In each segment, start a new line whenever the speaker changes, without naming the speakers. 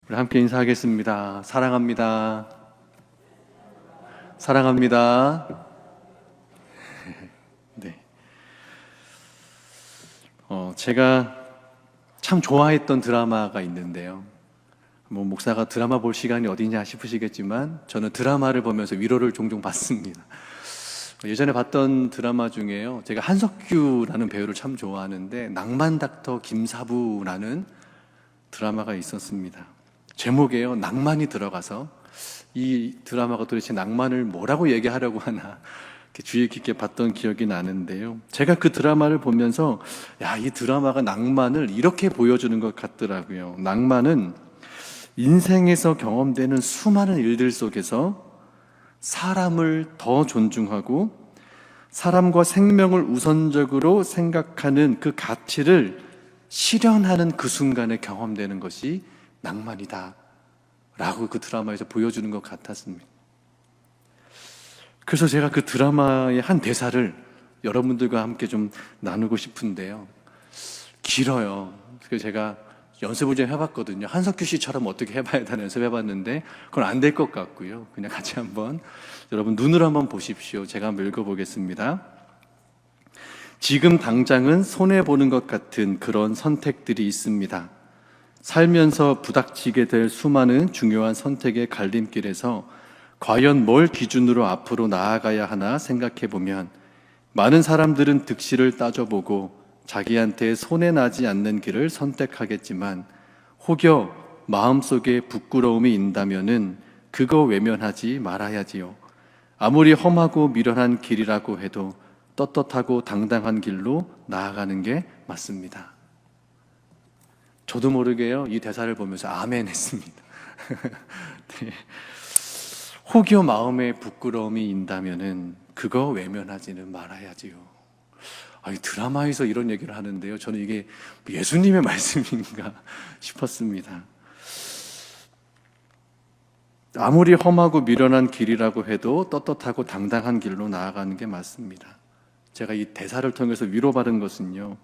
우리 함께 인사하겠습니다. 사랑합니다. 사랑합니다. 네. 제가 참 좋아했던 드라마가 있는데요. 목사가 드라마 볼 시간이 어디냐 싶으시겠지만 저는 드라마를 보면서 위로를 종종 받습니다. 예전에 봤던 드라마 중에요, 제가 한석규라는 배우를 참 좋아하는데 낭만 닥터 김사부라는 드라마가 있었습니다. 제목에요, 낭만이 들어가서 이 드라마가 도대체 낭만을 뭐라고 얘기하려고 하나 주의 깊게 봤던 기억이 나는데요, 제가 그 드라마를 보면서 이 드라마가 낭만을 이렇게 보여주는 것 같더라고요. 낭만은 인생에서 경험되는 수많은 일들 속에서 사람을 더 존중하고 사람과 생명을 우선적으로 생각하는 그 가치를 실현하는 그 순간에 경험되는 것이 낭만이다 라고 그 드라마에서 보여주는 것 같았습니다. 그래서 제가 그 드라마의 한 대사를 여러분들과 함께 좀 나누고 싶은데요, 길어요. 그래서 제가 연습을 좀 해봤거든요. 한석규 씨처럼 어떻게 해봐야 되나 연습해봤는데 그건 안 될 것 같고요. 그냥 같이 한번 여러분 눈으로 한번 보십시오. 제가 한번 읽어보겠습니다. 지금 당장은 손해보는 것 같은 그런 선택들이 있습니다. 살면서 부닥치게 될 수많은 중요한 선택의 갈림길에서 과연 뭘 기준으로 앞으로 나아가야 하나 생각해보면 많은 사람들은 득실을 따져보고 자기한테 손해나지 않는 길을 선택하겠지만 혹여 마음속에 부끄러움이 있다면은 그거 외면하지 말아야지요. 아무리 험하고 미련한 길이라고 해도 떳떳하고 당당한 길로 나아가는 게 맞습니다. 저도 모르게요, 이 대사를 보면서 아멘 했습니다. 네. 혹여 마음에 부끄러움이 있다면은 그거 외면하지는 말아야지요. 이 드라마에서 이런 얘기를 하는데요, 저는 이게 예수님의 말씀인가 싶었습니다. 아무리 험하고 미련한 길이라고 해도 떳떳하고 당당한 길로 나아가는 게 맞습니다. 제가 이 대사를 통해서 위로받은 것은요,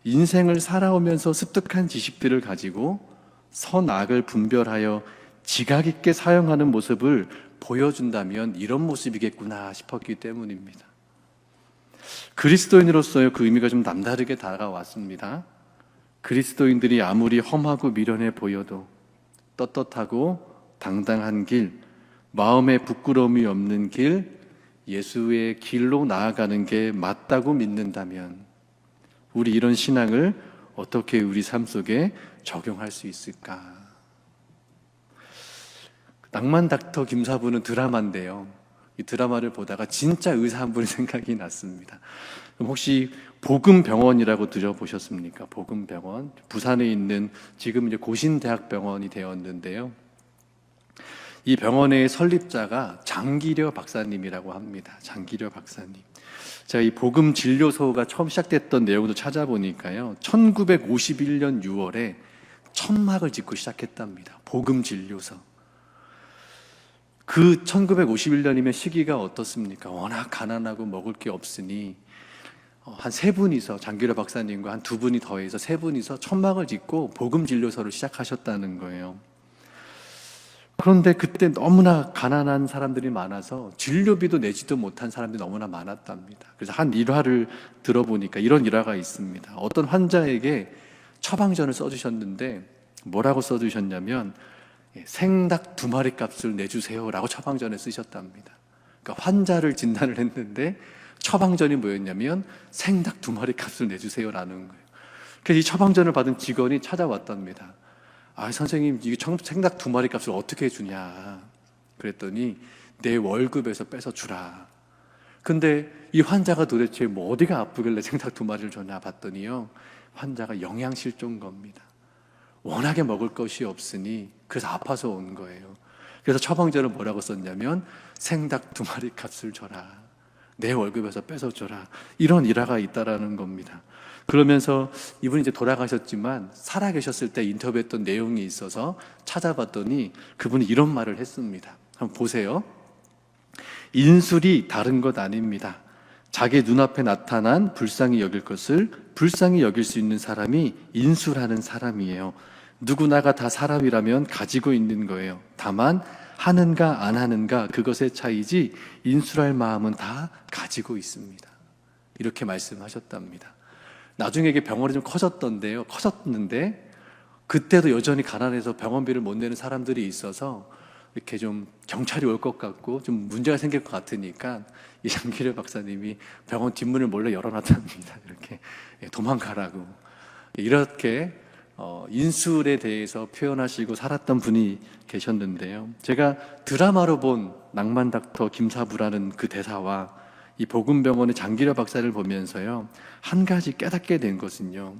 인생을 살아오면서 습득한 지식들을 가지고 선악을 분별하여 지각 있게 사용하는 모습을 보여준다면 이런 모습이겠구나 싶었기 때문입니다. 그리스도인으로서의 그 의미가 좀 남다르게 다가왔습니다. 그리스도인들이 아무리 험하고 미련해 보여도 떳떳하고 당당한 길, 마음에 부끄러움이 없는 길, 예수의 길로 나아가는 게 맞다고 믿는다면 우리 이런 신앙을 어떻게 우리 삶 속에 적용할 수 있을까? 낭만 닥터 김사부는 드라마인데요, 이 드라마를 보다가 진짜 의사 한 분이 생각이 났습니다. 그럼 혹시 복음병원이라고 들어보셨습니까? 복음병원, 부산에 있는 지금 이제 고신대학병원이 되었는데요, 이 병원의 설립자가 장기려 박사님이라고 합니다. 장기려 박사님. 제가 이 복음진료소가 처음 시작됐던 내용도 찾아보니까요, 1951년 6월에 천막을 짓고 시작했답니다. 복음진료소. 그 1951년이면 시기가 어떻습니까? 워낙 가난하고 먹을 게 없으니 한 세 분이서, 장기려 박사님과 한 두 분이 더해서 세 분이서 천막을 짓고 복음진료소를 시작하셨다는 거예요. 그런데 그때 너무나 가난한 사람들이 많아서 진료비도 내지도 못한 사람들이 너무나 많았답니다. 그래서 한 일화를 들어보니까 이런 일화가 있습니다. 어떤 환자에게 처방전을 써주셨는데 뭐라고 써주셨냐면 생닭 2마리 값을 내주세요 라고 처방전을 쓰셨답니다. 그러니까 환자를 진단을 했는데 처방전이 뭐였냐면 생닭 2마리 값을 내주세요 라는 거예요. 그래서 이 처방전을 받은 직원이 찾아왔답니다. 선생님, 이게 생닭 2마리 값을 어떻게 주냐 그랬더니 내 월급에서 빼서 주라. 근데 이 환자가 도대체 어디가 아프길래 생닭 2마리를 줬나 봤더니요, 환자가 영양실조인 겁니다. 워낙에 먹을 것이 없으니 그래서 아파서 온 거예요. 그래서 처방전을 뭐라고 썼냐면 생닭 2마리 값을 줘라, 내 월급에서 뺏어 줘라, 이런 일화가 있다라는 겁니다. 그러면서 이분이 이제 돌아가셨지만 살아계셨을 때 인터뷰했던 내용이 있어서 찾아봤더니 그분이 이런 말을 했습니다. 한번 보세요. 인술이 다른 것 아닙니다. 자기 눈앞에 나타난 불쌍히 여길 것을 불쌍히 여길 수 있는 사람이 인술하는 사람이에요. 누구나가 다 사람이라면 가지고 있는 거예요. 다만 하는가 안 하는가 그것의 차이지 인술할 마음은 다 가지고 있습니다. 이렇게 말씀하셨답니다. 나중에 이게 병원이 좀 커졌는데 그때도 여전히 가난해서 병원비를 못 내는 사람들이 있어서 이렇게 좀 경찰이 올 것 같고 좀 문제가 생길 것 같으니까 이 장기려 박사님이 병원 뒷문을 몰래 열어놨답니다. 이렇게 도망가라고. 이렇게 인술에 대해서 표현하시고 살았던 분이 계셨는데요. 제가 드라마로 본 낭만 닥터 김사부라는 그 대사와 이 복음병원의 장기려 박사를 보면서요, 한 가지 깨닫게 된 것은요,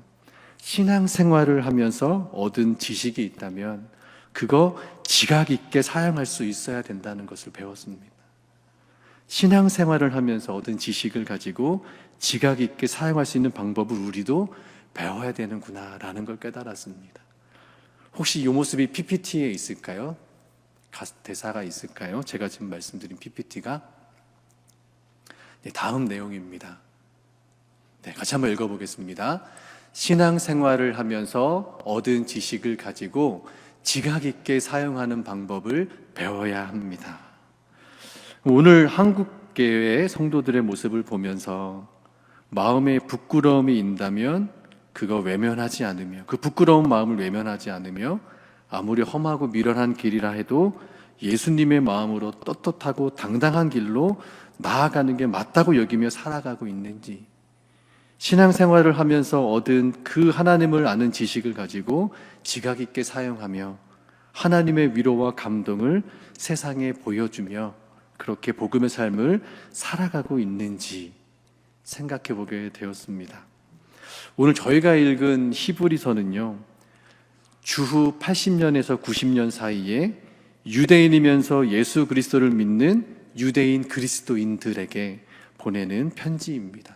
신앙생활을 하면서 얻은 지식이 있다면 그거 지각 있게 사용할 수 있어야 된다는 것을 배웠습니다. 신앙생활을 하면서 얻은 지식을 가지고 지각 있게 사용할 수 있는 방법을 우리도 배워야 되는구나라는 걸 깨달았습니다. 혹시 이 모습이 PPT에 있을까요? 대사가 있을까요? 제가 지금 말씀드린 PPT가 다음 내용입니다. 같이 한번 읽어보겠습니다. 신앙생활을 하면서 얻은 지식을 가지고 지각 있게 사용하는 방법을 배워야 합니다. 오늘 한국교회의 성도들의 모습을 보면서 마음에 부끄러움이 있다면 그거 외면하지 않으며, 그 부끄러운 마음을 외면하지 않으며 아무리 험하고 미련한 길이라 해도 예수님의 마음으로 떳떳하고 당당한 길로 나아가는 게 맞다고 여기며 살아가고 있는지, 신앙생활을 하면서 얻은 그 하나님을 아는 지식을 가지고 지각 있게 사용하며 하나님의 위로와 감동을 세상에 보여주며 그렇게 복음의 삶을 살아가고 있는지 생각해 보게 되었습니다. 오늘 저희가 읽은 히브리서는요, 주후 80년에서 90년 사이에 유대인이면서 예수 그리스도를 믿는 유대인 그리스도인들에게 보내는 편지입니다.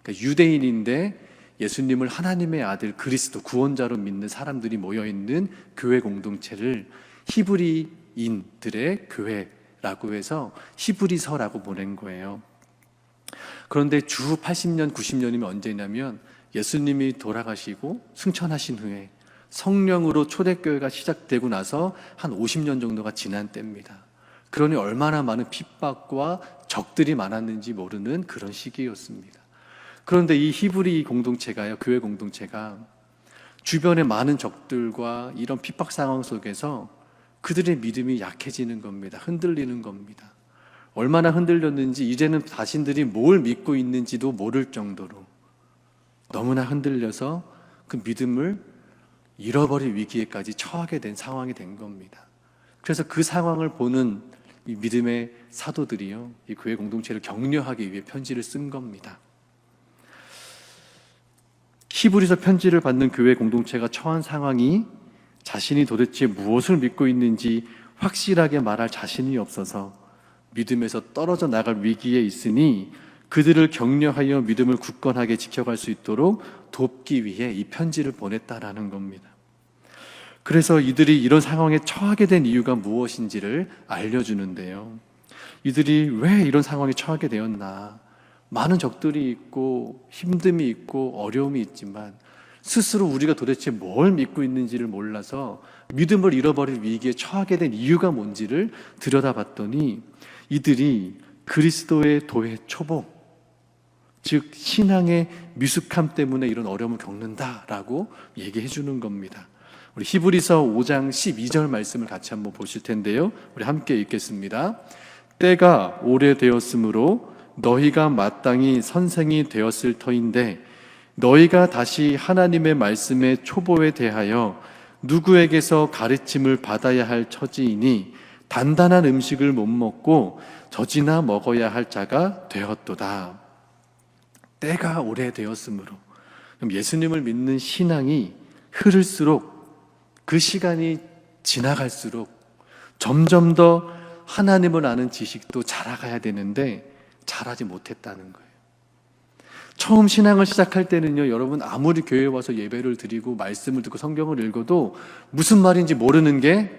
그러니까 유대인인데 예수님을 하나님의 아들 그리스도 구원자로 믿는 사람들이 모여있는 교회 공동체를 히브리인들의 교회라고 해서 히브리서라고 보낸 거예요. 그런데 주후 80년, 90년이면 언제냐면 예수님이 돌아가시고 승천하신 후에 성령으로 초대교회가 시작되고 나서 한 50년 정도가 지난 때입니다. 그러니 얼마나 많은 핍박과 적들이 많았는지 모르는 그런 시기였습니다. 그런데 이 히브리 공동체가요, 교회 공동체가 주변의 많은 적들과 이런 핍박 상황 속에서 그들의 믿음이 약해지는 겁니다. 흔들리는 겁니다. 얼마나 흔들렸는지 이제는 자신들이 뭘 믿고 있는지도 모를 정도로 너무나 흔들려서 그 믿음을 잃어버릴 위기에까지 처하게 된 상황이 된 겁니다. 그래서 그 상황을 보는 이 믿음의 사도들이요, 이 교회 공동체를 격려하기 위해 편지를 쓴 겁니다. 히브리서 편지를 받는 교회 공동체가 처한 상황이 자신이 도대체 무엇을 믿고 있는지 확실하게 말할 자신이 없어서 믿음에서 떨어져 나갈 위기에 있으니 그들을 격려하여 믿음을 굳건하게 지켜갈 수 있도록 돕기 위해 이 편지를 보냈다라는 겁니다. 그래서 이들이 이런 상황에 처하게 된 이유가 무엇인지를 알려주는데요, 이들이 왜 이런 상황에 처하게 되었나, 많은 적들이 있고 힘듦이 있고 어려움이 있지만 스스로 우리가 도대체 뭘 믿고 있는지를 몰라서 믿음을 잃어버릴 위기에 처하게 된 이유가 뭔지를 들여다봤더니 이들이 그리스도의 도의 초보, 즉 신앙의 미숙함 때문에 이런 어려움을 겪는다라고 얘기해 주는 겁니다. 우리 히브리서 5장 12절 말씀을 같이 한번 보실 텐데요, 우리 함께 읽겠습니다. 때가 오래되었으므로 너희가 마땅히 선생이 되었을 터인데 너희가 다시 하나님의 말씀의 초보에 대하여 누구에게서 가르침을 받아야 할 처지이니 단단한 음식을 못 먹고 젖이나 먹어야 할 자가 되었도다. 때가 오래되었으므로, 그럼 예수님을 믿는 신앙이 흐를수록, 그 시간이 지나갈수록 점점 더 하나님을 아는 지식도 자라가야 되는데 잘하지 못했다는 거예요. 처음 신앙을 시작할 때는요, 여러분 아무리 교회에 와서 예배를 드리고 말씀을 듣고 성경을 읽어도 무슨 말인지 모르는 게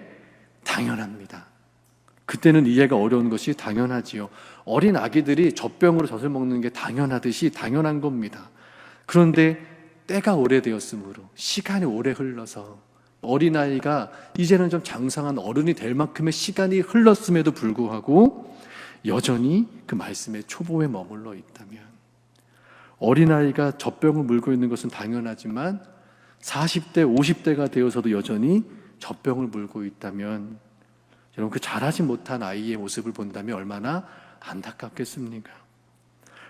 당연합니다. 그때는 이해가 어려운 것이 당연하지요. 어린 아기들이 젖병으로 젖을 먹는 게 당연하듯이 당연한 겁니다. 그런데 때가 오래되었으므로, 시간이 오래 흘러서 어린아이가 이제는 좀 장성한 어른이 될 만큼의 시간이 흘렀음에도 불구하고 여전히 그 말씀의 초보에 머물러 있다면, 어린아이가 젖병을 물고 있는 것은 당연하지만 40대, 50대가 되어서도 여전히 젖병을 물고 있다면, 여러분 그 자라지 못한 아이의 모습을 본다면 얼마나 안타깝겠습니까?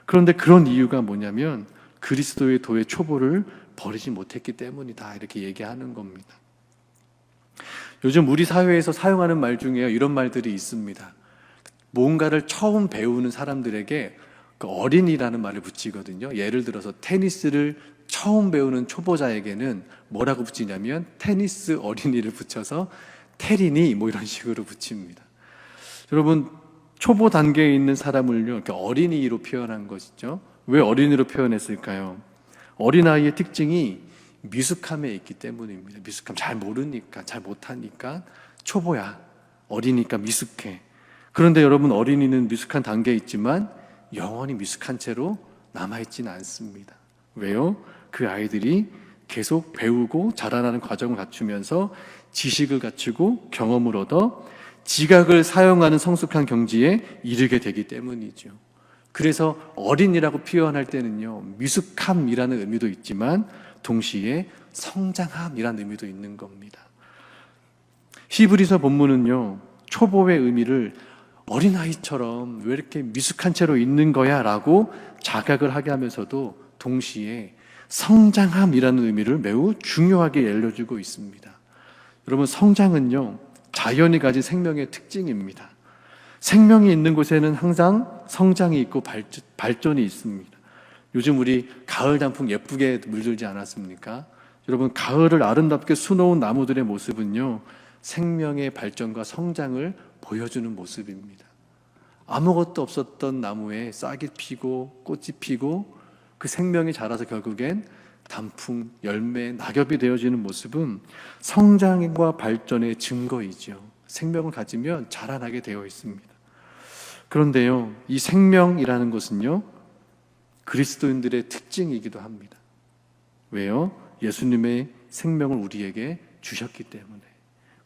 그런데 그런 이유가 뭐냐면 그리스도의 도의 초보를 버리지 못했기 때문이다, 이렇게 얘기하는 겁니다. 요즘 우리 사회에서 사용하는 말 중에 이런 말들이 있습니다. 뭔가를 처음 배우는 사람들에게 그 어린이라는 말을 붙이거든요. 예를 들어서 테니스를 처음 배우는 초보자에게는 뭐라고 붙이냐면 테니스 어린이를 붙여서 테린이 뭐 이런 식으로 붙입니다. 여러분, 초보 단계에 있는 사람을요 이렇게 어린이로 표현한 것이죠. 왜 어린이로 표현했을까요? 어린아이의 특징이 미숙함에 있기 때문입니다. 미숙함, 잘 모르니까, 잘 못하니까 초보야, 어리니까 미숙해. 그런데 여러분, 어린이는 미숙한 단계에 있지만 영원히 미숙한 채로 남아있지는 않습니다. 왜요? 그 아이들이 계속 배우고 자라나는 과정을 갖추면서 지식을 갖추고 경험을 얻어 지각을 사용하는 성숙한 경지에 이르게 되기 때문이죠. 그래서 어린이라고 표현할 때는요, 미숙함이라는 의미도 있지만 동시에 성장함이라는 의미도 있는 겁니다. 히브리서 본문은요, 초보의 의미를 어린아이처럼 왜 이렇게 미숙한 채로 있는 거야 라고 자각을 하게 하면서도 동시에 성장함이라는 의미를 매우 중요하게 알려주고 있습니다. 여러분, 성장은요 자연이 가진 생명의 특징입니다. 생명이 있는 곳에는 항상 성장이 있고 발전이 있습니다. 요즘 우리 가을 단풍 예쁘게 물들지 않았습니까? 여러분, 가을을 아름답게 수놓은 나무들의 모습은요 생명의 발전과 성장을 보여주는 모습입니다. 아무것도 없었던 나무에 싹이 피고 꽃이 피고 그 생명이 자라서 결국엔 단풍, 열매, 낙엽이 되어지는 모습은 성장과 발전의 증거이죠. 생명을 가지면 자라나게 되어 있습니다. 그런데요, 이 생명이라는 것은요 그리스도인들의 특징이기도 합니다. 왜요? 예수님의 생명을 우리에게 주셨기 때문에.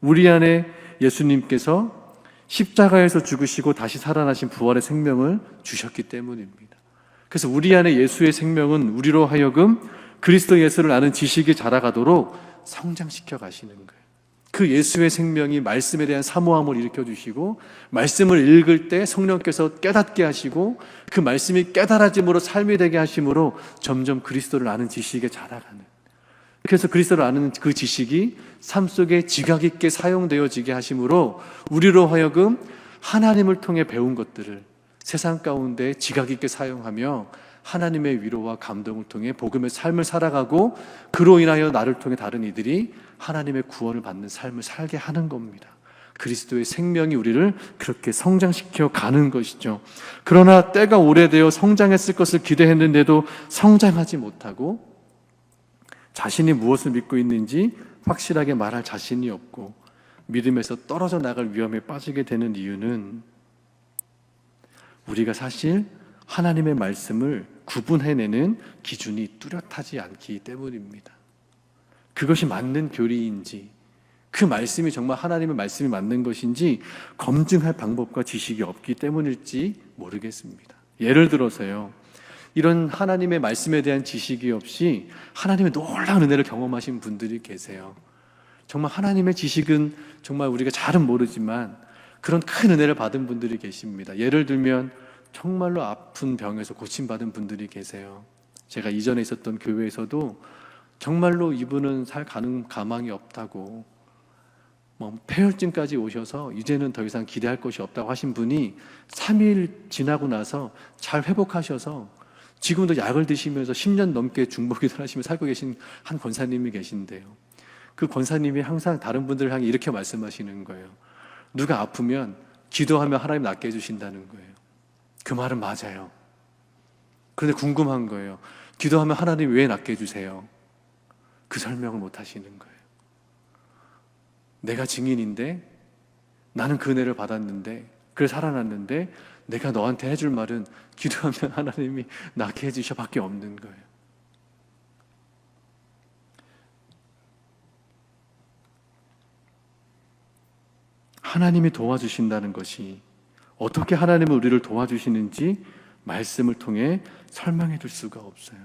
우리 안에 예수님께서 십자가에서 죽으시고 다시 살아나신 부활의 생명을 주셨기 때문입니다. 그래서 우리 안에 예수의 생명은 우리로 하여금 그리스도 예수를 아는 지식이 자라가도록 성장시켜 가시는 거예요. 그 예수의 생명이 말씀에 대한 사모함을 일으켜주시고, 말씀을 읽을 때 성령께서 깨닫게 하시고, 그 말씀이 깨달아짐으로 삶이 되게 하심으로 점점 그리스도를 아는 지식에 자라가는, 그래서 그리스도를 아는 그 지식이 삶 속에 지각 있게 사용되어지게 하심으로 우리로 하여금 하나님을 통해 배운 것들을 세상 가운데 지각 있게 사용하며 하나님의 위로와 감동을 통해 복음의 삶을 살아가고, 그로 인하여 나를 통해 다른 이들이 하나님의 구원을 받는 삶을 살게 하는 겁니다. 그리스도의 생명이 우리를 그렇게 성장시켜 가는 것이죠. 그러나 때가 오래되어 성장했을 것을 기대했는데도 성장하지 못하고, 자신이 무엇을 믿고 있는지 확실하게 말할 자신이 없고 믿음에서 떨어져 나갈 위험에 빠지게 되는 이유는 우리가 사실 하나님의 말씀을 구분해내는 기준이 뚜렷하지 않기 때문입니다. 그것이 맞는 교리인지, 그 말씀이 정말 하나님의 말씀이 맞는 것인지 검증할 방법과 지식이 없기 때문일지 모르겠습니다. 예를 들어서요, 이런 하나님의 말씀에 대한 지식이 없이 하나님의 놀라운 은혜를 경험하신 분들이 계세요. 정말 하나님의 지식은 정말 우리가 잘은 모르지만 그런 큰 은혜를 받은 분들이 계십니다. 예를 들면 정말로 아픈 병에서 고침받은 분들이 계세요. 제가 이전에 있었던 교회에서도 정말로 이분은 살 가망이 없다고, 폐혈증까지 오셔서 이제는 더 이상 기대할 것이 없다고 하신 분이 3일 지나고 나서 잘 회복하셔서 지금도 약을 드시면서 10년 넘게 중보기도를 하시며 살고 계신 한 권사님이 계신데요, 그 권사님이 항상 다른 분들을 향해 이렇게 말씀하시는 거예요. 누가 아프면 기도하면 하나님 낫게 해주신다는 거예요. 그 말은 맞아요. 그런데 궁금한 거예요. 기도하면 하나님 왜 낫게 해주세요? 그 설명을 못 하시는 거예요. 내가 증인인데, 나는 그 은혜를 받았는데, 그래서 살아났는데, 내가 너한테 해줄 말은 기도하면 하나님이 낫게 해주셔 밖에 없는 거예요. 하나님이 도와주신다는 것이, 어떻게 하나님은 우리를 도와주시는지 말씀을 통해 설명해 줄 수가 없어요.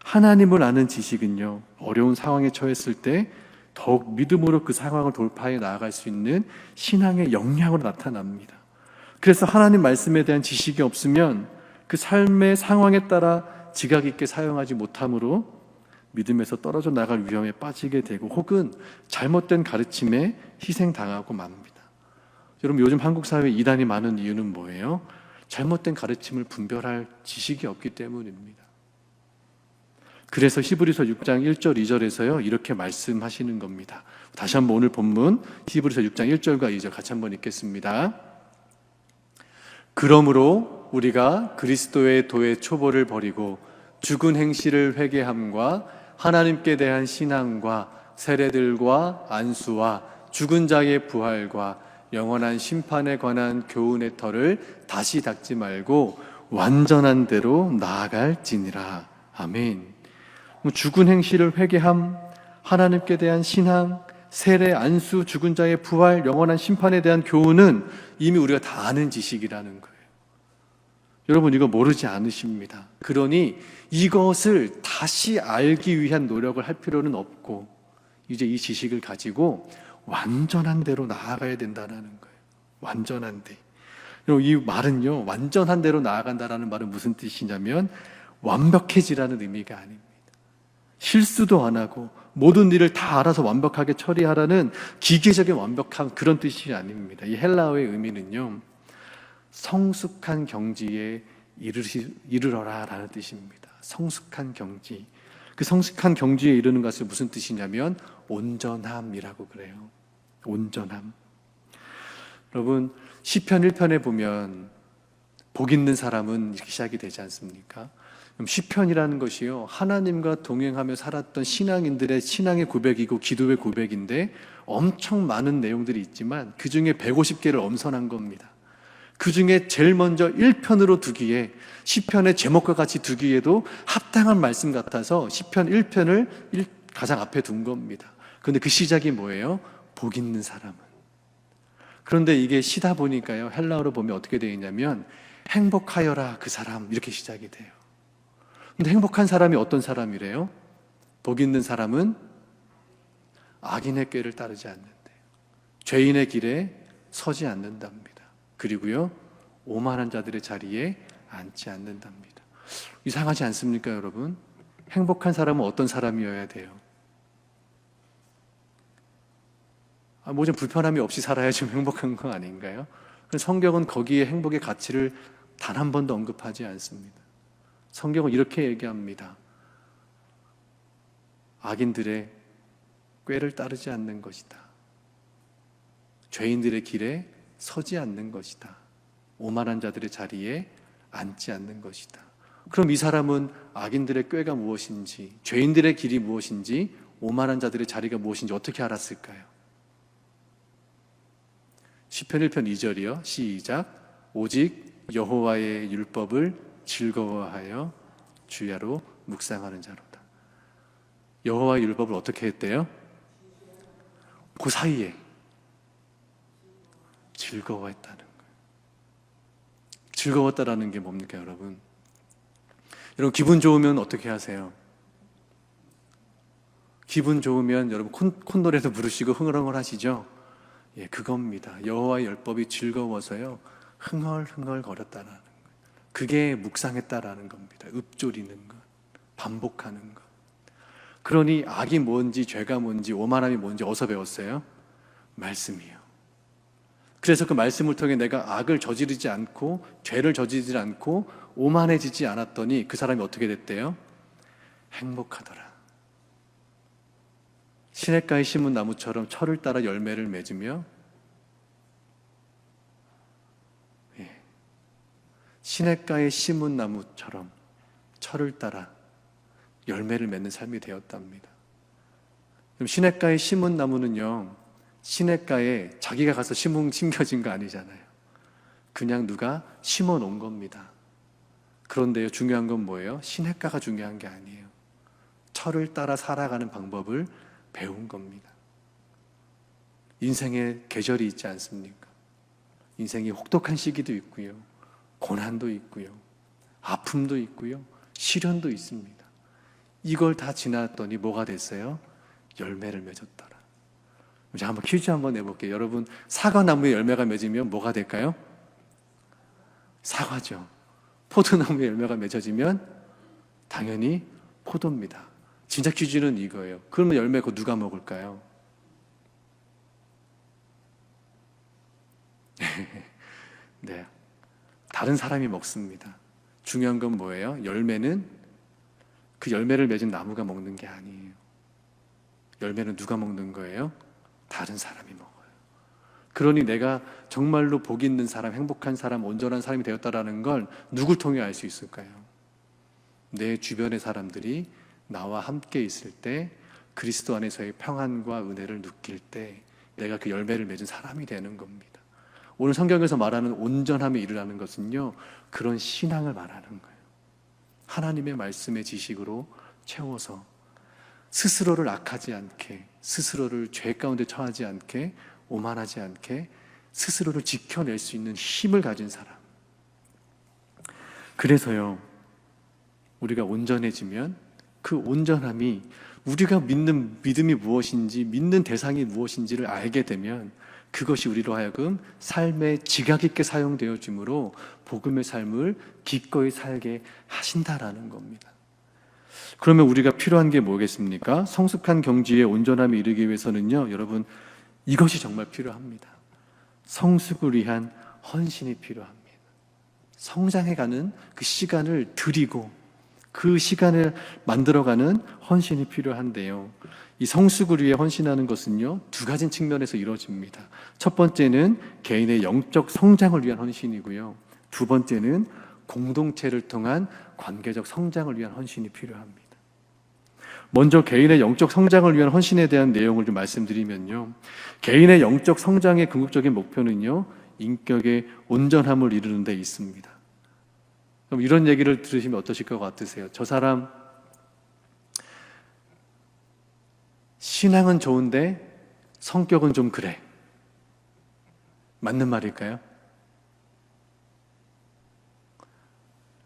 하나님을 아는 지식은요, 어려운 상황에 처했을 때 더욱 믿음으로 그 상황을 돌파해 나아갈 수 있는 신앙의 역량으로 나타납니다. 그래서 하나님 말씀에 대한 지식이 없으면 그 삶의 상황에 따라 지각 있게 사용하지 못함으로 믿음에서 떨어져 나갈 위험에 빠지게 되고, 혹은 잘못된 가르침에 희생당하고 맙니다. 여러분, 요즘 한국 사회에 이단이 많은 이유는 뭐예요? 잘못된 가르침을 분별할 지식이 없기 때문입니다. 그래서 히브리서 6장 1절 2절에서요 이렇게 말씀하시는 겁니다. 다시 한번 오늘 본문 히브리서 6장 1절과 2절 같이 한번 읽겠습니다. 그러므로 우리가 그리스도의 도의 초보를 버리고 죽은 행실을 회개함과 하나님께 대한 신앙과 세례들과 안수와 죽은 자의 부활과 영원한 심판에 관한 교훈의 터를 다시 닦지 말고 완전한 대로 나아갈지니라. 아멘. 죽은 행실을 회개함, 하나님께 대한 신앙, 세례, 안수, 죽은 자의 부활, 영원한 심판에 대한 교훈은 이미 우리가 다 아는 지식이라는 거예요. 여러분, 이거 모르지 않으십니다. 그러니 이것을 다시 알기 위한 노력을 할 필요는 없고, 이제 이 지식을 가지고 완전한 대로 나아가야 된다는 거예요. 완전한 대. 이 말은요, 완전한 대로 나아간다라는 말은 무슨 뜻이냐면 완벽해지라는 의미가 아닙니다. 실수도 안 하고 모든 일을 다 알아서 완벽하게 처리하라는 기계적인 완벽한 그런 뜻이 아닙니다. 이 헬라어의 의미는요, 성숙한 경지에 이르러라라는 뜻입니다. 성숙한 경지. 그 성숙한 경지에 이르는 것이 무슨 뜻이냐면 온전함이라고 그래요. 온전함. 여러분, 시편 1편에 보면 복 있는 사람은 이렇게 시작이 되지 않습니까? 시편이라는 것이요, 하나님과 동행하며 살았던 신앙인들의 신앙의 고백이고 기도의 고백인데, 엄청 많은 내용들이 있지만 그 중에 150개를 엄선한 겁니다. 그 중에 제일 먼저 1편으로 두기에, 시편의 제목과 같이 두기에도 합당한 말씀 같아서 시편 1편을 가장 앞에 둔 겁니다. 그런데 그 시작이 뭐예요? 복 있는 사람은. 그런데 이게 시다 보니까요, 헬라어로 보면 어떻게 되어 있냐면 행복하여라 그 사람, 이렇게 시작이 돼요. 근데 행복한 사람이 어떤 사람이래요? 복 있는 사람은 악인의 꾀를 따르지 않는데요, 죄인의 길에 서지 않는답니다. 그리고요, 오만한 자들의 자리에 앉지 않는답니다. 이상하지 않습니까, 여러분? 행복한 사람은 어떤 사람이어야 돼요? 뭐 좀 불편함이 없이 살아야 좀 행복한 거 아닌가요? 성경은 거기에 행복의 가치를 단 한 번도 언급하지 않습니다. 성경은 이렇게 얘기합니다. 악인들의 꾀를 따르지 않는 것이다. 죄인들의 길에 서지 않는 것이다. 오만한 자들의 자리에 앉지 않는 것이다. 그럼 이 사람은 악인들의 꾀가 무엇인지, 죄인들의 길이 무엇인지, 오만한 자들의 자리가 무엇인지 어떻게 알았을까요? 시편 1편 2절이요. 시작. 오직 여호와의 율법을 즐거워하여 주야로 묵상하는 자로다. 여호와의 율법을 어떻게 했대요? 그 사이에 즐거워했다는 거예요. 즐거웠다라는 게 뭡니까, 여러분? 여러분, 기분 좋으면 어떻게 하세요? 기분 좋으면 여러분 콧노래도 부르시고 흥얼흥얼 하시죠? 예, 그겁니다. 여호와의 율법이 즐거워서요, 흥얼흥얼 거렸다라는 거예요. 그게 묵상했다라는 겁니다. 읊조리는 것, 반복하는 것. 그러니 악이 뭔지, 죄가 뭔지, 오만함이 뭔지 어디서 배웠어요? 말씀이요. 그래서 그 말씀을 통해 내가 악을 저지르지 않고 죄를 저지르지 않고 오만해지지 않았더니 그 사람이 어떻게 됐대요? 행복하더라. 시냇가에 심은 나무처럼 철을 따라 열매를 맺으며, 시냇가에 심은 나무처럼 철을 따라 열매를 맺는 삶이 되었답니다. 그럼 시냇가에 심은 나무는요, 시냇가에 자기가 가서 심겨진 거 아니잖아요. 그냥 누가 심어 놓은 겁니다. 그런데요, 중요한 건 뭐예요? 시냇가가 중요한 게 아니에요. 철을 따라 살아가는 방법을 배운 겁니다. 인생의 계절이 있지 않습니까? 인생이 혹독한 시기도 있고요, 고난도 있고요, 아픔도 있고요, 시련도 있습니다. 이걸 다 지났더니 뭐가 됐어요? 열매를 맺었더라. 이제 한번 퀴즈 한번 내볼게요. 여러분, 사과나무에 열매가 맺으면 뭐가 될까요? 사과죠. 포도나무에 열매가 맺어지면 당연히 포도입니다. 진짜 퀴즈는 이거예요. 그러면 열매 그거 누가 먹을까요? 네, 다른 사람이 먹습니다. 중요한 건 뭐예요? 열매는 그 열매를 맺은 나무가 먹는 게 아니에요. 열매는 누가 먹는 거예요? 다른 사람이 먹어요. 그러니 내가 정말로 복 있는 사람, 행복한 사람, 온전한 사람이 되었다라는 걸 누굴 통해 알 수 있을까요? 내 주변의 사람들이 나와 함께 있을 때, 그리스도 안에서의 평안과 은혜를 느낄 때 내가 그 열매를 맺은 사람이 되는 겁니다. 오늘 성경에서 말하는 온전함에 이르라는 것은요, 그런 신앙을 말하는 거예요. 하나님의 말씀의 지식으로 채워서 스스로를 악하지 않게, 스스로를 죄 가운데 처하지 않게, 오만하지 않게 스스로를 지켜낼 수 있는 힘을 가진 사람. 그래서요, 우리가 온전해지면 그 온전함이, 우리가 믿는 믿음이 무엇인지, 믿는 대상이 무엇인지를 알게 되면 그것이 우리로 하여금 삶에 지각 있게 사용되어지므로 복음의 삶을 기꺼이 살게 하신다라는 겁니다. 그러면 우리가 필요한 게 뭐겠습니까? 성숙한 경지에 온전함에 이르기 위해서는요, 여러분, 이것이 정말 필요합니다. 성숙을 위한 헌신이 필요합니다. 성장해가는 그 시간을 드리고 그 시간을 만들어가는 헌신이 필요한데요, 이 성숙을 위해 헌신하는 것은요, 두 가지 측면에서 이루어집니다. 첫 번째는 개인의 영적 성장을 위한 헌신이고요, 두 번째는 공동체를 통한 관계적 성장을 위한 헌신이 필요합니다. 먼저 개인의 영적 성장을 위한 헌신에 대한 내용을 좀 말씀드리면요, 개인의 영적 성장의 궁극적인 목표는요, 인격의 온전함을 이루는 데 있습니다. 그럼 이런 얘기를 들으시면 어떠실 것 같으세요? 저 사람 신앙은 좋은데 성격은 좀 그래. 맞는 말일까요?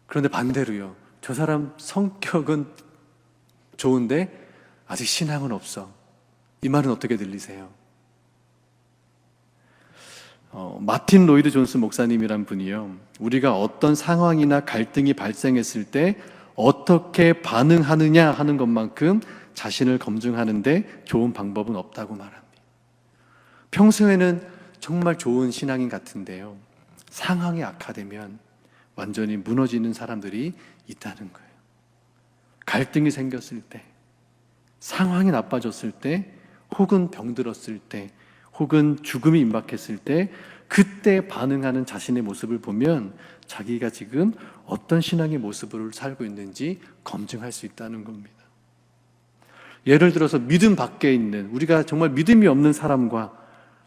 그런데 반대로요, 저 사람 성격은 좋은데 아직 신앙은 없어. 이 말은 어떻게 들리세요? 마틴 로이드 존슨 목사님이란 분이요, 우리가 어떤 상황이나 갈등이 발생했을 때 어떻게 반응하느냐 하는 것만큼 자신을 검증하는데 좋은 방법은 없다고 말합니다. 평소에는 정말 좋은 신앙인 같은데요, 상황이 악화되면 완전히 무너지는 사람들이 있다는 거예요. 갈등이 생겼을 때, 상황이 나빠졌을 때, 혹은 병들었을 때, 혹은 죽음이 임박했을 때, 그때 반응하는 자신의 모습을 보면 자기가 지금 어떤 신앙의 모습을 살고 있는지 검증할 수 있다는 겁니다. 예를 들어서 믿음 밖에 있는, 우리가 정말 믿음이 없는 사람과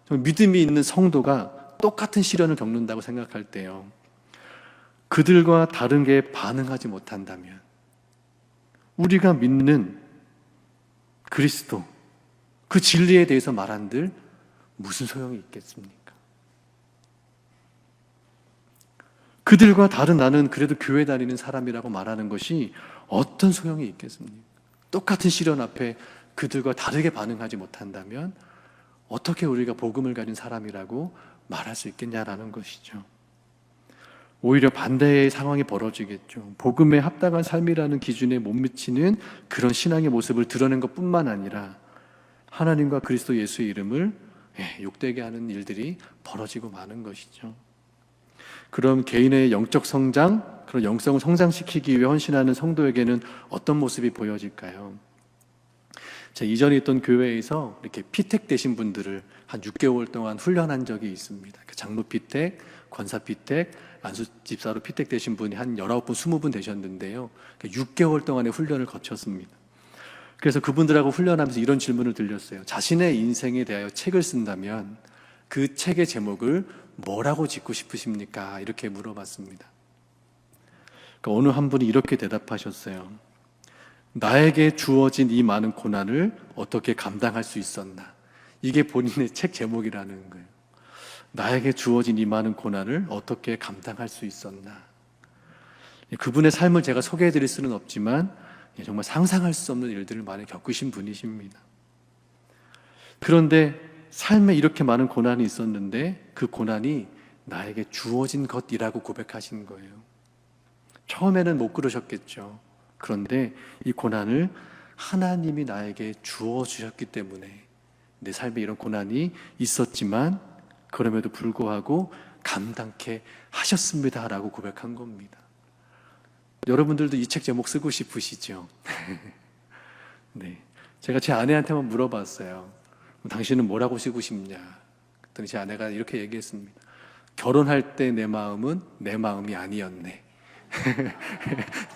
정말 믿음이 있는 성도가 똑같은 시련을 겪는다고 생각할 때요, 그들과 다른 게 반응하지 못한다면 우리가 믿는 그리스도, 그 진리에 대해서 말한들 무슨 소용이 있겠습니까? 그들과 다른 나는 그래도 교회 다니는 사람이라고 말하는 것이 어떤 소용이 있겠습니까? 똑같은 시련 앞에 그들과 다르게 반응하지 못한다면 어떻게 우리가 복음을 가진 사람이라고 말할 수 있겠냐라는 것이죠. 오히려 반대의 상황이 벌어지겠죠. 복음에 합당한 삶이라는 기준에 못 미치는 그런 신앙의 모습을 드러낸 것뿐만 아니라 하나님과 그리스도 예수의 이름을 욕되게 하는 일들이 벌어지고 마는 것이죠. 그럼 개인의 영적 성장, 그런 영성을 성장시키기 위해 헌신하는 성도에게는 어떤 모습이 보여질까요? 제가 이전에 있던 교회에서 이렇게 피택 되신 분들을 한 6개월 동안 훈련한 적이 있습니다. 장로 피택, 권사 피택, 안수집사로 피택 되신 분이 한 19분, 20분 되셨는데요, 6개월 동안의 훈련을 거쳤습니다. 그래서 그분들하고 훈련하면서 이런 질문을 드렸어요. 자신의 인생에 대하여 책을 쓴다면 그 책의 제목을 뭐라고 짓고 싶으십니까? 이렇게 물어봤습니다. 그러니까 어느 한 분이 이렇게 대답하셨어요. 나에게 주어진 이 많은 고난을 어떻게 감당할 수 있었나? 이게 본인의 책 제목이라는 거예요. 나에게 주어진 이 많은 고난을 어떻게 감당할 수 있었나. 그분의 삶을 제가 소개해 드릴 수는 없지만 정말 상상할 수 없는 일들을 많이 겪으신 분이십니다. 그런데 삶에 이렇게 많은 고난이 있었는데 그 고난이 나에게 주어진 것이라고 고백하신 거예요. 처음에는 못 그러셨겠죠. 그런데 이 고난을 하나님이 나에게 주어 주셨기 때문에 내 삶에 이런 고난이 있었지만 그럼에도 불구하고 감당케 하셨습니다라고 고백한 겁니다. 여러분들도 이 책 제목 쓰고 싶으시죠? 네, 제가 제 아내한테만 물어봤어요. 당신은 뭐라고 쓰고 싶냐? 그랬더니 제 아내가 이렇게 얘기했습니다. 결혼할 때 내 마음은 내 마음이 아니었네.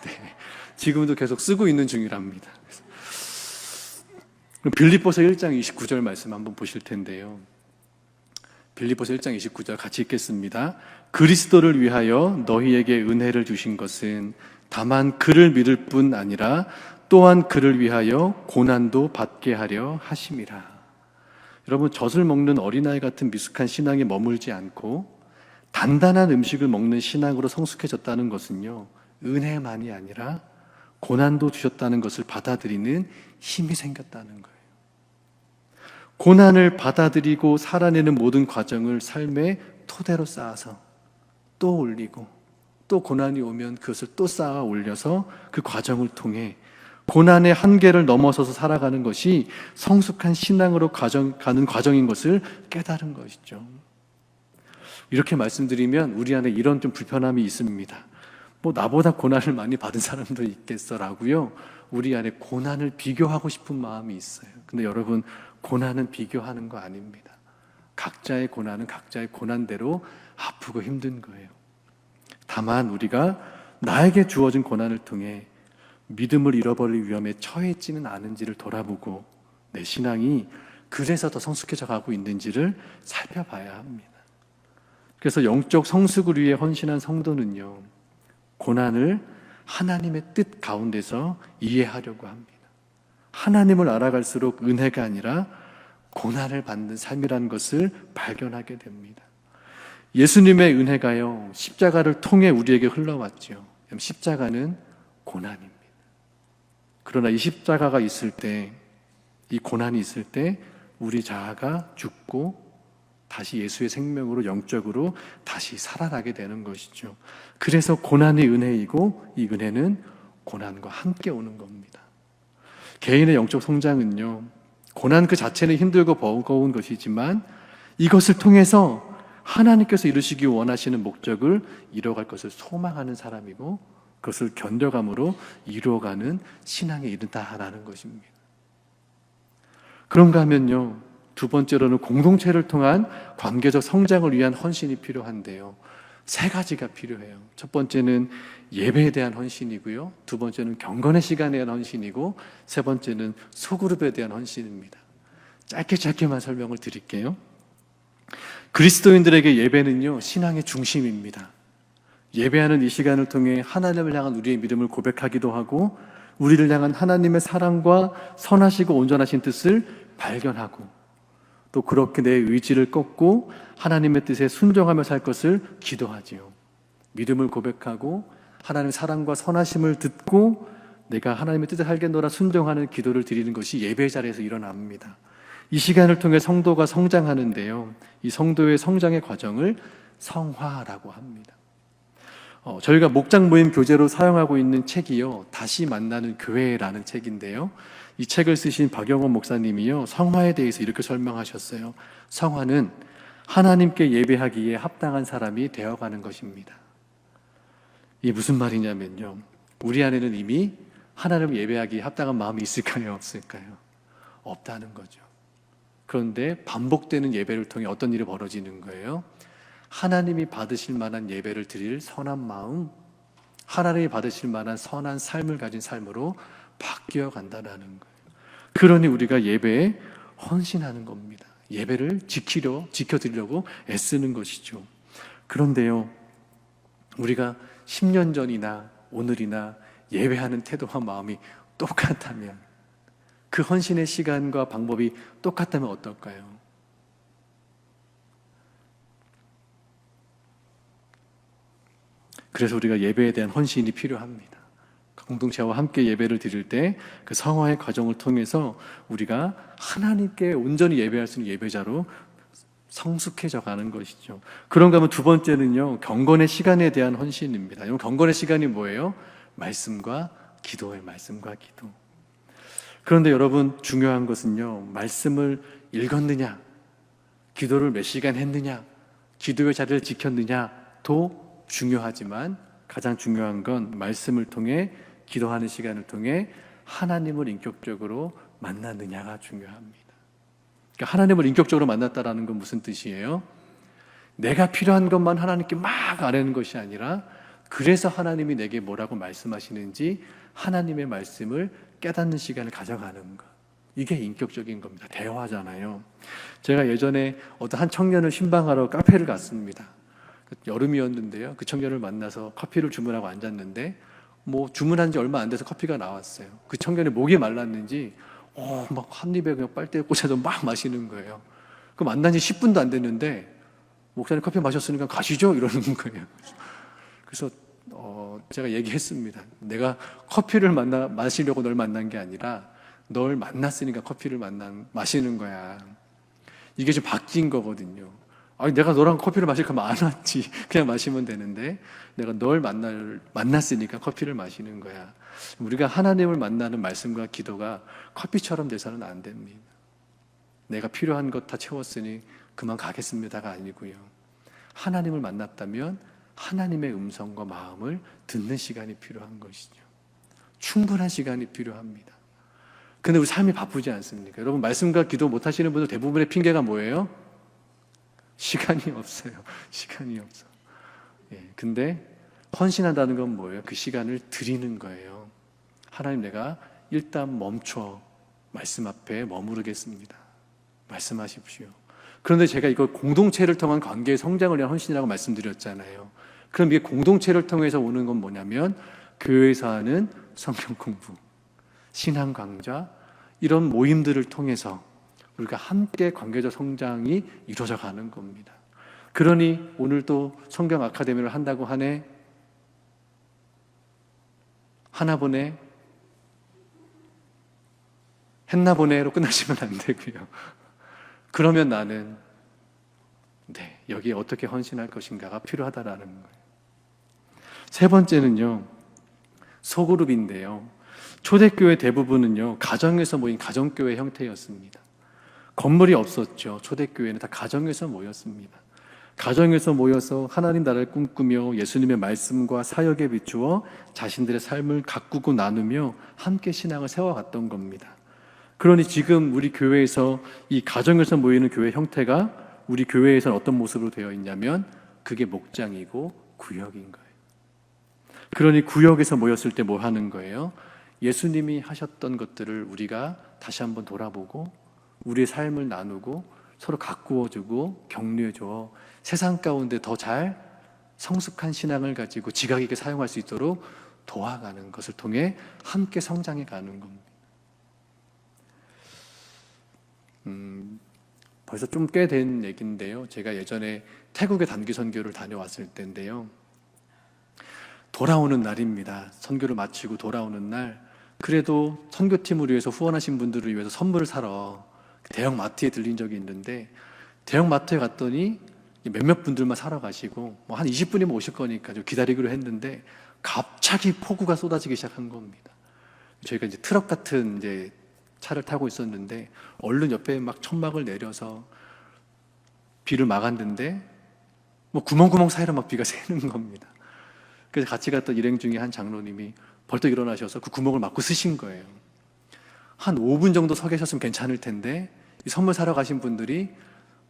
네, 지금도 계속 쓰고 있는 중이랍니다. 빌립보서 1장 29절 말씀 한번 보실 텐데요. 빌립보서 1장 29절 같이 읽겠습니다. 그리스도를 위하여 너희에게 은혜를 주신 것은 다만 그를 믿을 뿐 아니라 또한 그를 위하여 고난도 받게 하려 하심이라. 여러분, 젖을 먹는 어린아이 같은 미숙한 신앙에 머물지 않고 단단한 음식을 먹는 신앙으로 성숙해졌다는 것은요, 은혜만이 아니라 고난도 주셨다는 것을 받아들이는 힘이 생겼다는 거예요. 고난을 받아들이고 살아내는 모든 과정을 삶의 토대로 쌓아서 또 올리고 또 고난이 오면 그것을 또 쌓아 올려서 그 과정을 통해 고난의 한계를 넘어서서 살아가는 것이 성숙한 신앙으로 가는 과정인 것을 깨달은 것이죠. 이렇게 말씀드리면 우리 안에 이런 좀 불편함이 있습니다. 뭐 나보다 고난을 많이 받은 사람도 있겠어라고요. 우리 안에 고난을 비교하고 싶은 마음이 있어요. 근데 여러분, 고난은 비교하는 거 아닙니다. 각자의 고난은 각자의 고난대로 아프고 힘든 거예요. 다만 우리가 나에게 주어진 고난을 통해 믿음을 잃어버릴 위험에 처해지는 않은지를 돌아보고 내 신앙이 그래서 더 성숙해져 가고 있는지를 살펴봐야 합니다. 그래서 영적 성숙을 위해 헌신한 성도는요, 고난을 하나님의 뜻 가운데서 이해하려고 합니다. 하나님을 알아갈수록 은혜가 아니라 고난을 받는 삶이라는 것을 발견하게 됩니다. 예수님의 은혜가요, 십자가를 통해 우리에게 흘러왔죠. 십자가는 고난입니다. 그러나 이 십자가가 있을 때, 이 고난이 있을 때 우리 자아가 죽고 다시 예수의 생명으로 영적으로 다시 살아나게 되는 것이죠. 그래서 고난이 은혜이고 이 은혜는 고난과 함께 오는 겁니다. 개인의 영적 성장은요, 고난 그 자체는 힘들고 버거운 것이지만 이것을 통해서 하나님께서 이루시기 원하시는 목적을 이뤄갈 것을 소망하는 사람이고 그것을 견뎌감으로 이루어가는 신앙에 이른다라는 것입니다. 그런가 하면요, 두 번째로는 공동체를 통한 관계적 성장을 위한 헌신이 필요한데요, 세 가지가 필요해요. 첫 번째는 예배에 대한 헌신이고요, 두 번째는 경건의 시간에 대한 헌신이고, 세 번째는 소그룹에 대한 헌신입니다. 짧게만 설명을 드릴게요. 그리스도인들에게 예배는요, 신앙의 중심입니다. 예배하는 이 시간을 통해 하나님을 향한 우리의 믿음을 고백하기도 하고 우리를 향한 하나님의 사랑과 선하시고 온전하신 뜻을 발견하고 또 그렇게 내 의지를 꺾고 하나님의 뜻에 순종하며 살 것을 기도하지요. 믿음을 고백하고 하나님의 사랑과 선하심을 듣고 내가 하나님의 뜻을 알겠노라 순종하는 기도를 드리는 것이 예배의 자리에서 일어납니다. 이 시간을 통해 성도가 성장하는데요, 이 성도의 성장의 과정을 성화라고 합니다. 저희가 목장 모임 교재로 사용하고 있는 책이요, 다시 만나는 교회라는 책인데요, 이 책을 쓰신 박영원 목사님이요, 성화에 대해서 이렇게 설명하셨어요. 성화는 하나님께 예배하기에 합당한 사람이 되어가는 것입니다. 이게 무슨 말이냐면요, 우리 안에는 이미 하나님을 예배하기에 합당한 마음이 있을까요, 없을까요? 없다는 거죠. 그런데 반복되는 예배를 통해 어떤 일이 벌어지는 거예요? 하나님이 받으실 만한 예배를 드릴 선한 마음, 하나님이 받으실 만한 선한 삶을 가진 삶으로 바뀌어 간다는 거예요. 그러니 우리가 예배에 헌신하는 겁니다. 예배를 지켜드리려고 애쓰는 것이죠. 그런데요, 우리가 10년 전이나 오늘이나 예배하는 태도와 마음이 똑같다면 그 그 헌신의 시간과 방법이 똑같다면 어떨까요? 그래서 우리가 예배에 대한 헌신이 필요합니다. 공동체와 함께 예배를 드릴 때 그 성화의 과정을 통해서 우리가 하나님께 온전히 예배할 수 있는 예배자로 성숙해져 가는 것이죠. 그런가 하면 두 번째는요, 경건의 시간에 대한 헌신입니다. 여러분, 경건의 시간이 뭐예요? 말씀과 기도예요. 말씀과 기도. 그런데 여러분, 중요한 것은요, 말씀을 읽었느냐, 기도를 몇 시간 했느냐, 기도의 자리를 지켰느냐도 중요하지만 가장 중요한 건 말씀을 통해, 기도하는 시간을 통해 하나님을 인격적으로 만났느냐가 중요합니다. 그러니까 하나님을 인격적으로 만났다라는 건 무슨 뜻이에요? 내가 필요한 것만 하나님께 막 아뢰는 것이 아니라, 그래서 하나님이 내게 뭐라고 말씀하시는지 하나님의 말씀을 깨닫는 시간을 가져가는 것. 이게 인격적인 겁니다. 대화잖아요. 제가 예전에 어떤 한 청년을 신방하러 카페를 갔습니다. 여름이었는데요, 그 청년을 만나서 커피를 주문하고 앉았는데 주문한 지 얼마 안 돼서 커피가 나왔어요. 그 청년의 목이 말랐는지 막 한 입에 그냥 빨대에 꽂아서 막 마시는 거예요. 그 만난 지 10분도 안 됐는데 목사님 커피 마셨으니까 가시죠? 이러는 거예요. 그래서 제가 얘기했습니다. 내가 커피를 마시려고 널 만난 게 아니라 널 만났으니까 커피를 마시는 거야. 이게 좀 바뀐 거거든요. 아니, 내가 너랑 커피를 마실 거면 안 왔지. 그냥 마시면 되는데 내가 널 만났으니까 커피를 마시는 거야. 우리가 하나님을 만나는 말씀과 기도가 커피처럼 돼서는 안 됩니다. 내가 필요한 것 다 채웠으니 그만 가겠습니다가 아니고요. 하나님을 만났다면 하나님의 음성과 마음을 듣는 시간이 필요한 것이죠. 충분한 시간이 필요합니다. 근데 우리 삶이 바쁘지 않습니까? 여러분, 말씀과 기도 못 하시는 분들 대부분의 핑계가 뭐예요? 시간이 없어요. 시간이 없어. 근데 헌신한다는 건 뭐예요? 그 시간을 드리는 거예요. 하나님, 내가 일단 멈춰 말씀 앞에 머무르겠습니다. 말씀하십시오. 그런데 제가 이걸 공동체를 통한 관계의 성장을 위한 헌신이라고 말씀드렸잖아요. 그럼 이게 공동체를 통해서 오는 건 뭐냐면 교회에서 하는 성경 공부, 신앙 강좌, 이런 모임들을 통해서 우리가 함께 관계적 성장이 이루어져 가는 겁니다. 그러니 오늘도 성경 아카데미를 한다고 하네, 하나 보네, 했나 보네로 끝나시면 안 되고요. 그러면 나는 여기에 어떻게 헌신할 것인가가 필요하다라는 거예요. 세 번째는요, 소그룹인데요. 초대교회 대부분은요, 가정에서 모인 가정교회 형태였습니다. 건물이 없었죠. 초대교회는 다 가정에서 모였습니다. 가정에서 모여서 하나님 나라를 꿈꾸며 예수님의 말씀과 사역에 비추어 자신들의 삶을 가꾸고 나누며 함께 신앙을 세워갔던 겁니다. 그러니 지금 우리 교회에서 이 가정에서 모이는 교회 형태가 우리 교회에서는 어떤 모습으로 되어 있냐면 그게 목장이고 구역인 거예요. 그러니 구역에서 모였을 때 뭐 하는 거예요? 예수님이 하셨던 것들을 우리가 다시 한번 돌아보고 우리의 삶을 나누고 서로 가꾸어주고 격려해줘 세상 가운데 더 잘 성숙한 신앙을 가지고 지각 있게 사용할 수 있도록 도와가는 것을 통해 함께 성장해 가는 겁니다. 벌써 좀 꽤 된 얘기인데요. 제가 예전에 태국에 단기 선교를 다녀왔을 때인데요. 돌아오는 날입니다. 선교를 마치고 돌아오는 날, 그래도 선교팀을 위해서 후원하신 분들을 위해서 선물을 사러 대형 마트에 들린 적이 있는데, 대형 마트에 갔더니 몇몇 분들만 사러 가시고 한 20분이면 오실 거니까 좀 기다리기로 했는데 갑자기 폭우가 쏟아지기 시작한 겁니다. 저희가 이제 트럭 같은 이제 차를 타고 있었는데 얼른 옆에 막 천막을 내려서 비를 막았는데 구멍구멍 사이로 막 비가 새는 겁니다. 그래서 같이 갔던 일행 중에 한 장로님이 벌떡 일어나셔서 그 구멍을 막고 쓰신 거예요. 한 5분 정도 서 계셨으면 괜찮을 텐데 이 선물 사러 가신 분들이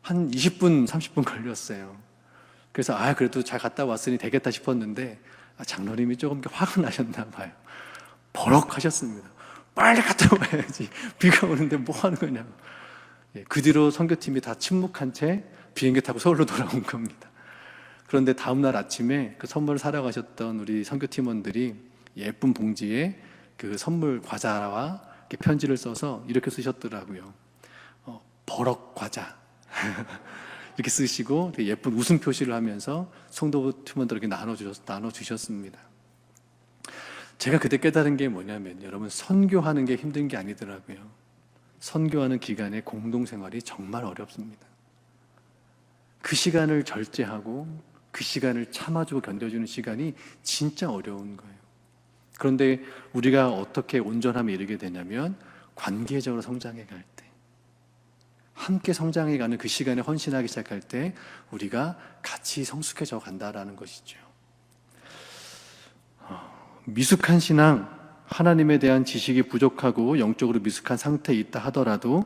한 20분, 30분 걸렸어요. 그래서 그래도 잘 갔다 왔으니 되겠다 싶었는데 장로님이 조금 화가 나셨나 봐요. 버럭 하셨습니다. 빨리 갔다 와야지. 비가 오는데 뭐 하는 거냐고. 그 뒤로 선교팀이 다 침묵한 채 비행기 타고 서울로 돌아온 겁니다. 그런데 다음날 아침에 그 선물을 사러 가셨던 우리 선교팀원들이 예쁜 봉지에 그 선물 과자와 이렇게 편지를 써서 이렇게 쓰셨더라고요. 버럭 과자 이렇게 쓰시고 되게 예쁜 웃음 표시를 하면서 성도 팀원들에게 나눠주셨습니다. 제가 그때 깨달은 게 뭐냐면, 여러분, 선교하는 게 힘든 게 아니더라고요. 선교하는 기간에 공동생활이 정말 어렵습니다. 그 시간을 절제하고 그 시간을 참아주고 견뎌주는 시간이 진짜 어려운 거예요. 그런데 우리가 어떻게 온전함에 이르게 되냐면, 관계적으로 성장해 갈 때, 함께 성장해 가는 그 시간에 헌신하기 시작할 때 우리가 같이 성숙해져 간다라는 것이죠. 미숙한 신앙, 하나님에 대한 지식이 부족하고 영적으로 미숙한 상태에 있다 하더라도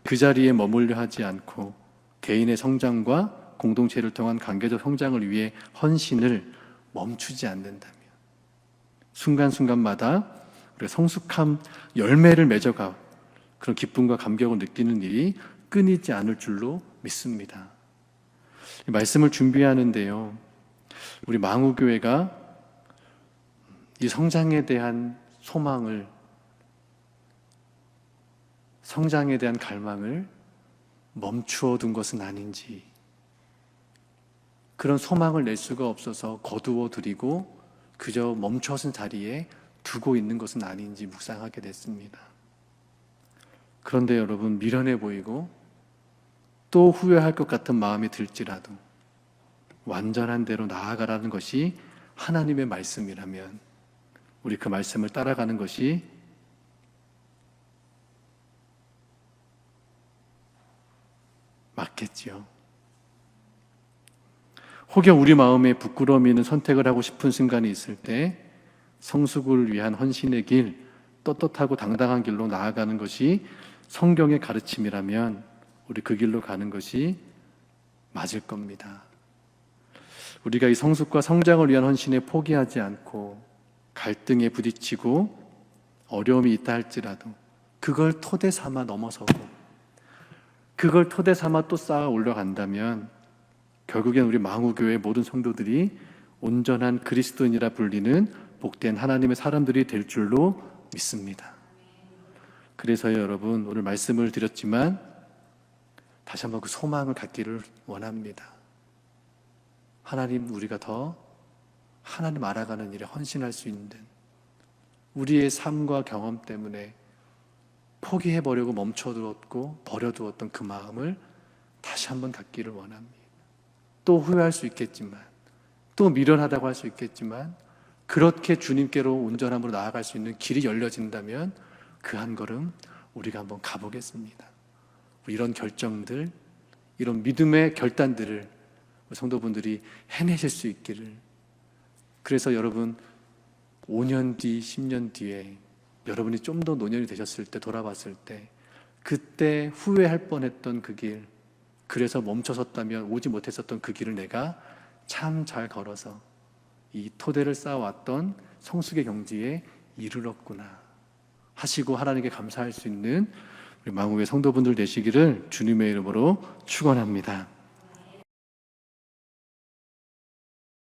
그 자리에 머물려 하지 않고 개인의 성장과 공동체를 통한 관계적 성장을 위해 헌신을 멈추지 않는다면, 순간순간마다 우리가 성숙함 열매를 맺어가 그런 기쁨과 감격을 느끼는 일이 끊이지 않을 줄로 믿습니다. 이 말씀을 준비하는데요, 우리 망우교회가 이 성장에 대한 소망을, 성장에 대한 갈망을 멈추어 둔 것은 아닌지, 그런 소망을 낼 수가 없어서 거두어 들이고 그저 멈춰선 자리에 두고 있는 것은 아닌지 묵상하게 됐습니다. 그런데 여러분, 미련해 보이고 또 후회할 것 같은 마음이 들지라도 완전한 대로 나아가라는 것이 하나님의 말씀이라면 우리 그 말씀을 따라가는 것이 맞겠지요. 혹여 우리 마음에 부끄러움이 있는 선택을 하고 싶은 순간이 있을 때 성숙을 위한 헌신의 길, 떳떳하고 당당한 길로 나아가는 것이 성경의 가르침이라면 우리 그 길로 가는 것이 맞을 겁니다. 우리가 이 성숙과 성장을 위한 헌신에 포기하지 않고 갈등에 부딪히고 어려움이 있다 할지라도 그걸 토대 삼아 넘어서고 그걸 토대 삼아 또 쌓아 올라간다면 결국엔 우리 망우교회 모든 성도들이 온전한 그리스도인이라 불리는 복된 하나님의 사람들이 될 줄로 믿습니다. 그래서 여러분, 오늘 말씀을 드렸지만 다시 한번 그 소망을 갖기를 원합니다. 하나님, 우리가 더 하나님 알아가는 일에 헌신할 수 있는, 우리의 삶과 경험 때문에 포기해버리고 멈춰두었고 버려두었던 그 마음을 다시 한번 갖기를 원합니다. 또 후회할 수 있겠지만, 또 미련하다고 할 수 있겠지만, 그렇게 주님께로 온전함으로 나아갈 수 있는 길이 열려진다면 그 한 걸음 우리가 한번 가보겠습니다. 이런 결정들, 이런 믿음의 결단들을 성도분들이 해내실 수 있기를. 그래서 여러분, 5년 뒤, 10년 뒤에 여러분이 좀 더 노년이 되셨을 때 돌아봤을 때 그때 후회할 뻔했던 그 길, 그래서 멈춰섰다면 오지 못했었던 그 길을 내가 참 잘 걸어서 이 토대를 쌓아왔던 성숙의 경지에 이르렀구나 하시고 하나님께 감사할 수 있는 우리 망우의 성도분들 되시기를 주님의 이름으로 축원합니다.